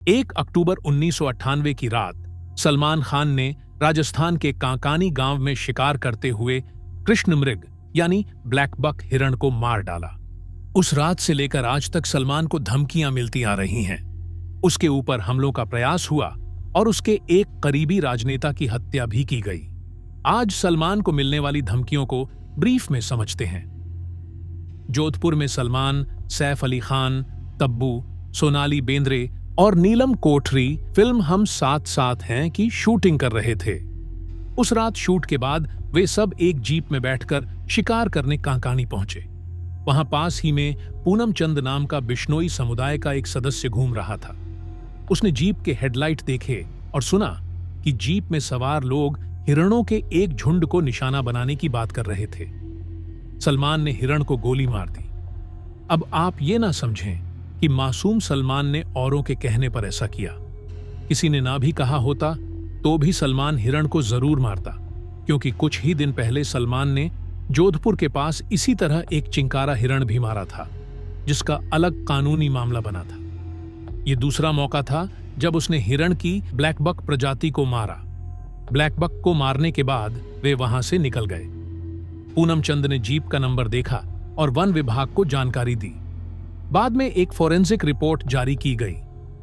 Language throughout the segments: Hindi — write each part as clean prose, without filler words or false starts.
1 अक्टूबर 1998 की रात सलमान खान ने राजस्थान के कांकानी गांव में शिकार करते हुए कृष्ण मृग यानी ब्लैक बक हिरण को मार डाला। उस रात से लेकर आज तक सलमान को धमकियां मिलती आ रही हैं। उसके ऊपर हमलों का प्रयास हुआ और उसके एक करीबी राजनेता की हत्या भी की गई। आज सलमान को मिलने वाली धमकियों को ब्रीफ में समझते हैं। जोधपुर में सलमान, सैफ अली खान, तब्बू, सोनाली बेंद्रे और नीलम कोठरी फिल्म हम साथ साथ हैं की शूटिंग कर रहे थे। उस रात शूट के बाद वे सब एक जीप में बैठकर शिकार करने कांकानी पहुंचे। वहां पास ही में पूनम चंद नाम का बिश्नोई समुदाय का एक सदस्य घूम रहा था। उसने जीप के हेडलाइट देखे और सुना कि जीप में सवार लोग हिरणों के एक झुंड को निशाना बनाने की बात कर रहे थे। सलमान ने हिरण को गोली मार दी। अब आप ये ना समझें कि मासूम सलमान ने औरों के कहने पर ऐसा किया। किसी ने ना भी कहा होता तो भी सलमान हिरण को जरूर मारता, क्योंकि कुछ ही दिन पहले सलमान ने जोधपुर के पास इसी तरह एक चिंकारा हिरण भी मारा था, जिसका अलग कानूनी मामला बना था। यह दूसरा मौका था जब उसने हिरण की ब्लैक बक प्रजाति को मारा। ब्लैक बक को मारने के बाद वे वहां से निकल गए। पूनम चंद ने जीप का नंबर देखा और वन विभाग को जानकारी दी। बाद में एक फोरेंसिक रिपोर्ट जारी की गई,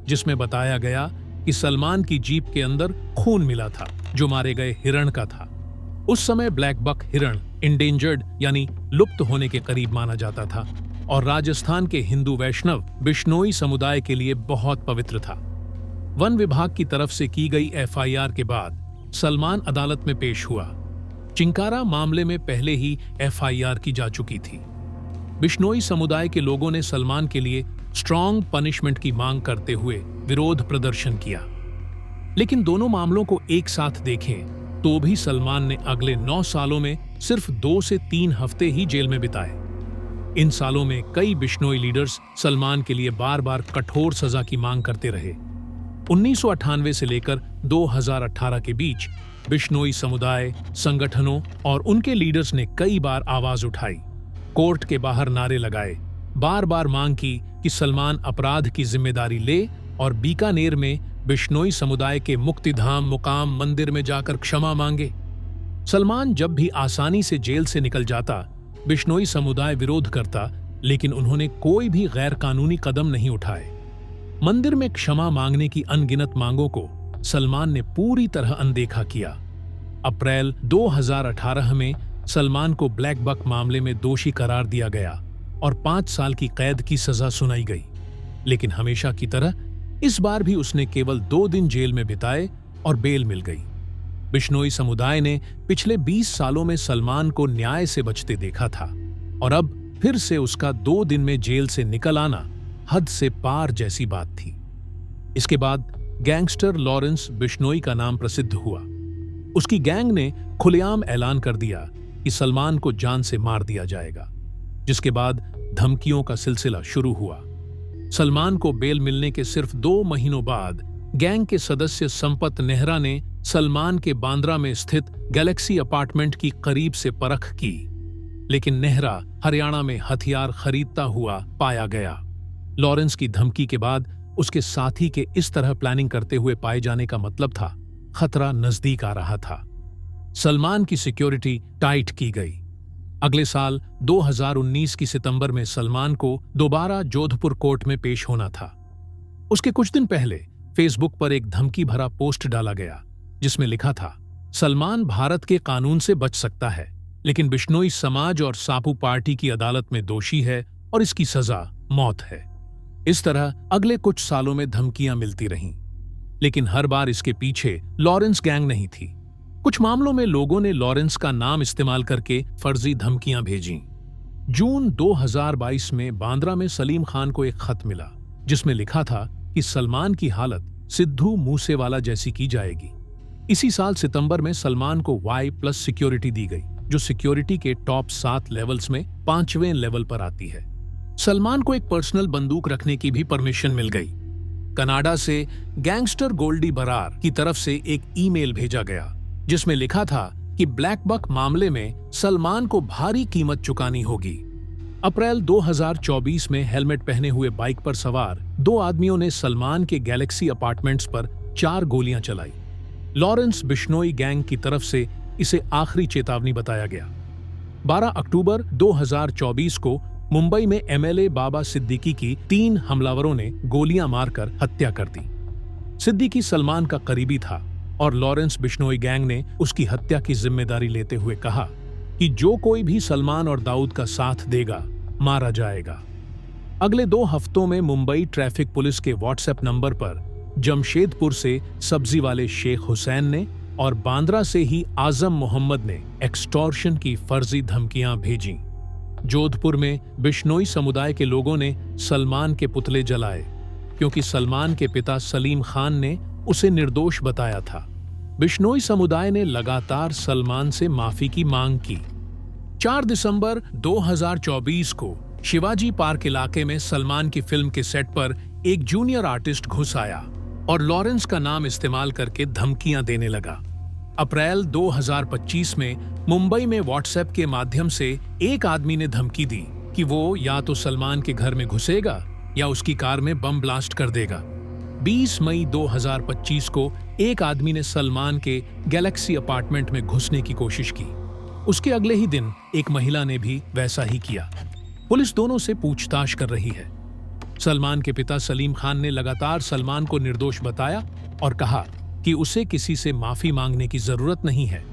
जिसमें बताया गया कि सलमान की जीप के अंदर खून मिला था, जो मारे गए हिरण का था। उस समय ब्लैक बक हिरण इंडेंजर्ड यानी लुप्त होने के करीब माना जाता था और राजस्थान के हिंदू वैष्णव बिश्नोई समुदाय के लिए बहुत पवित्र था। वन विभाग की तरफ से की गई एफआईआर के बाद सलमान अदालत में पेश हुआ। चिंकारा मामले में पहले ही एफआईआर की जा चुकी थी। बिश्नोई समुदाय के लोगों ने सलमान के लिए स्ट्रॉन्ग पनिशमेंट की मांग करते हुए विरोध प्रदर्शन किया। लेकिन दोनों मामलों को एक साथ देखें तो भी सलमान ने अगले 9 सालों में सिर्फ 2 से 3 हफ्ते ही जेल में बिताए। इन सालों में कई बिश्नोई लीडर्स सलमान के लिए बार बार कठोर सजा की मांग करते रहे। 1998 से लेकर 2018 के बीच बिश्नोई समुदाय, संगठनों और उनके लीडर्स ने कई बार आवाज उठाई, कोर्ट के बाहर नारे लगाए, बार बार मांग की कि सलमान अपराध की जिम्मेदारी ले और बीकानेर में बिश्नोई समुदाय के मुक्तिधाम मुकाम मंदिर में जाकर क्षमा मांगे। सलमान जब भी आसानी से जेल से निकल जाता, बिश्नोई समुदाय विरोध करता, लेकिन उन्होंने कोई भी गैर कानूनी कदम नहीं उठाए। मंदिर में क्षमा मांगने की अनगिनत मांगों को सलमान ने पूरी तरह अनदेखा किया। अप्रैल 2018 में सलमान को ब्लैक बक मामले में दोषी करार दिया गया और 5 साल की कैद की सजा सुनाई गई। लेकिन हमेशा की तरह इस बार भी उसने केवल 2 दिन जेल में बिताए और बेल मिल गई। बिश्नोई समुदाय ने पिछले 20 सालों में सलमान को न्याय से बचते देखा था और अब फिर से उसका 2 दिन में जेल से निकल आना हद से पार जैसी बात थी। इसके बाद गैंगस्टर लॉरेंस बिश्नोई का नाम प्रसिद्ध हुआ। उसकी गैंग ने खुलेआम ऐलान कर दिया कि सलमान को जान से मार दिया जाएगा, जिसके बाद धमकियों का सिलसिला शुरू हुआ। सलमान को बेल मिलने के सिर्फ 2 महीनों बाद गैंग के सदस्य संपत नेहरा ने सलमान के बांद्रा में स्थित गैलेक्सी अपार्टमेंट की करीब से परख की, लेकिन नेहरा हरियाणा में हथियार खरीदता हुआ पाया गया। लॉरेंस की धमकी के बाद उसके साथी के इस तरह प्लानिंग करते हुए पाए जाने का मतलब था खतरा नजदीक आ रहा था। सलमान की सिक्योरिटी टाइट की गई। अगले साल 2019 की सितंबर में सलमान को दोबारा जोधपुर कोर्ट में पेश होना था। उसके कुछ दिन पहले फेसबुक पर एक धमकी भरा पोस्ट डाला गया, जिसमें लिखा था, सलमान भारत के कानून से बच सकता है, लेकिन बिश्नोई समाज और सापू पार्टी की अदालत में दोषी है और इसकी सजा मौत है। इस तरह अगले कुछ सालों में धमकियां मिलती रहीं, लेकिन हर बार इसके पीछे लॉरेंस गैंग नहीं थी। कुछ मामलों में लोगों ने लॉरेंस का नाम इस्तेमाल करके फर्जी धमकियां भेजीं। जून 2022 में बांद्रा में सलीम खान को एक खत मिला, जिसमें लिखा था कि सलमान की हालत सिद्धू मूसेवाला जैसी की जाएगी। इसी साल सितंबर में सलमान को Y+ सिक्योरिटी दी गई, जो सिक्योरिटी के टॉप 7 लेवल्स में 5वें लेवल पर आती है। सलमान को एक पर्सनल बंदूक रखने की भी परमिशन मिल गई। कनाडा से गैंगस्टर गोल्डी बरार की तरफ से एक ईमेल भेजा गया, जिसमें लिखा था कि ब्लैक बक मामले में सलमान को भारी कीमत चुकानी होगी। अप्रैल 2024 में हेलमेट पहने हुए बाइक पर सवार दो आदमियों ने सलमान के गैलेक्सी अपार्टमेंट्स पर 4 गोलियां चलाई। लॉरेंस बिश्नोई गैंग की तरफ से इसे आखिरी चेतावनी बताया गया। 12 अक्टूबर 2024 को मुंबई में एमएलए बाबा सिद्दीकी की 3 हमलावरों ने गोलियां मारकर हत्या कर दी। सिद्दीकी सलमान का करीबी था और लॉरेंस बिश्नोई गैंग ने उसकी हत्या की जिम्मेदारी लेते हुए कहा कि जो कोई भी सलमान और दाऊद का साथ देगा मारा जाएगा। अगले 2 हफ्तों में मुंबई ट्रैफिक पुलिस के व्हाट्सएप नंबर पर जमशेदपुर से सब्जी वाले शेख हुसैन ने और बांद्रा से ही आजम मोहम्मद ने एक्सटॉर्शन की फर्जी धमकियां भेजीं। जोधपुर में बिश्नोई समुदाय के लोगों ने सलमान के पुतले जलाए क्योंकि सलमान के पिता सलीम खान ने उसे निर्दोष बताया था। बिश्नोई समुदाय ने लगातार सलमान से माफी की मांग की। 4 दिसंबर 2024 को शिवाजी पार्क इलाके में सलमान की फिल्म के सेट पर एक जूनियर आर्टिस्ट घुस आया और लॉरेंस का नाम इस्तेमाल करके धमकियां देने लगा। अप्रैल 2025 में मुंबई में व्हाट्सएप के माध्यम से एक आदमी ने धमकी दी कि वो या तो सलमान के घर में घुसेगा या उसकी कार में बम ब्लास्ट कर देगा। 20 मई 2025 को एक आदमी ने सलमान के गैलेक्सी अपार्टमेंट में घुसने की कोशिश की। उसके अगले ही दिन एक महिला ने भी वैसा ही किया। पुलिस दोनों से पूछताछ कर रही है। सलमान के पिता सलीम खान ने लगातार सलमान को निर्दोष बताया और कहा कि उसे किसी से माफी मांगने की जरूरत नहीं है।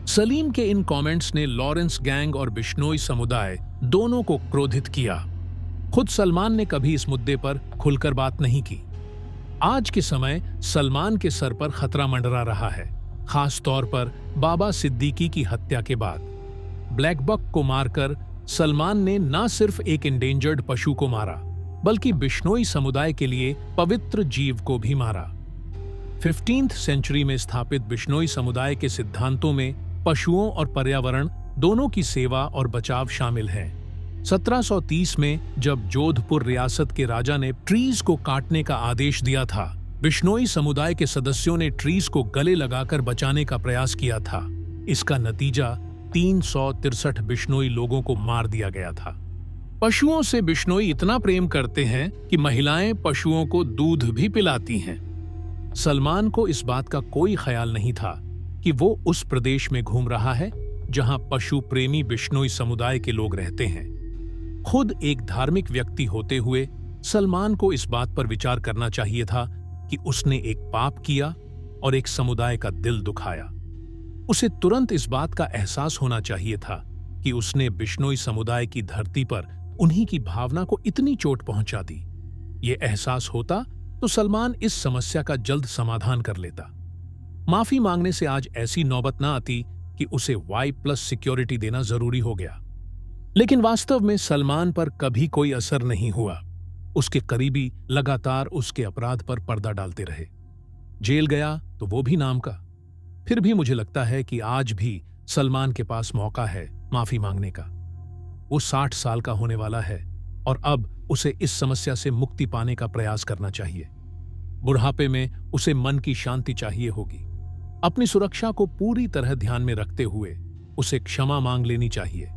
सलीम के इन कमेंट्स ने लॉरेंस गैंग और बिश्नोई समुदाय दोनों को क्रोधित किया। खुद सलमान ने कभी इस मुद्दे पर खुलकर बात नहीं की। आज के समय सलमान के सर पर खतरा मंडरा रहा है, खास तौर पर बाबा सिद्दीकी की हत्या के बाद। ब्लैक बक को मारकर सलमान ने न सिर्फ एक इंडेंजर्ड पशु को मारा बल्कि बिश्नोई समुदाय के लिए पवित्र जीव को भी मारा। 15th सेंचुरी में स्थापित बिश्नोई समुदाय के सिद्धांतों में पशुओं और पर्यावरण दोनों की सेवा और बचाव शामिल है। 1730 में जब जोधपुर रियासत के राजा ने ट्रीज को काटने का आदेश दिया था, बिश्नोई समुदाय के सदस्यों ने ट्रीज को गले लगाकर बचाने का प्रयास किया था। इसका नतीजा 363 बिश्नोई लोगों को मार दिया गया था। पशुओं से बिश्नोई इतना प्रेम करते हैं कि महिलाएं पशुओं को दूध भी पिलाती हैं। सलमान को इस बात का कोई ख्याल नहीं था कि वो उस प्रदेश में घूम रहा है जहां पशु प्रेमी बिश्नोई समुदाय के लोग रहते हैं। खुद एक धार्मिक व्यक्ति होते हुए सलमान को इस बात पर विचार करना चाहिए था कि उसने एक पाप किया और एक समुदाय का दिल दुखाया। उसे तुरंत इस बात का एहसास होना चाहिए था कि उसने बिश्नोई समुदाय की धरती पर उन्हीं की भावना को इतनी चोट पहुंचा दी। ये एहसास होता तो सलमान इस समस्या का जल्द समाधान कर लेता। माफी मांगने से आज ऐसी नौबत ना आती कि उसे Y+ सिक्योरिटी देना जरूरी हो गया। लेकिन वास्तव में सलमान पर कभी कोई असर नहीं हुआ। उसके करीबी लगातार उसके अपराध पर पर्दा डालते रहे। जेल गया तो वो भी नाम का। फिर भी मुझे लगता है कि आज भी सलमान के पास मौका है माफी मांगने का। वो 60 साल का होने वाला है और अब उसे इस समस्या से मुक्ति पाने का प्रयास करना चाहिए। बुढ़ापे में उसे मन की शांति चाहिए होगी। अपनी सुरक्षा को पूरी तरह ध्यान में रखते हुए उसे क्षमा मांग लेनी चाहिए।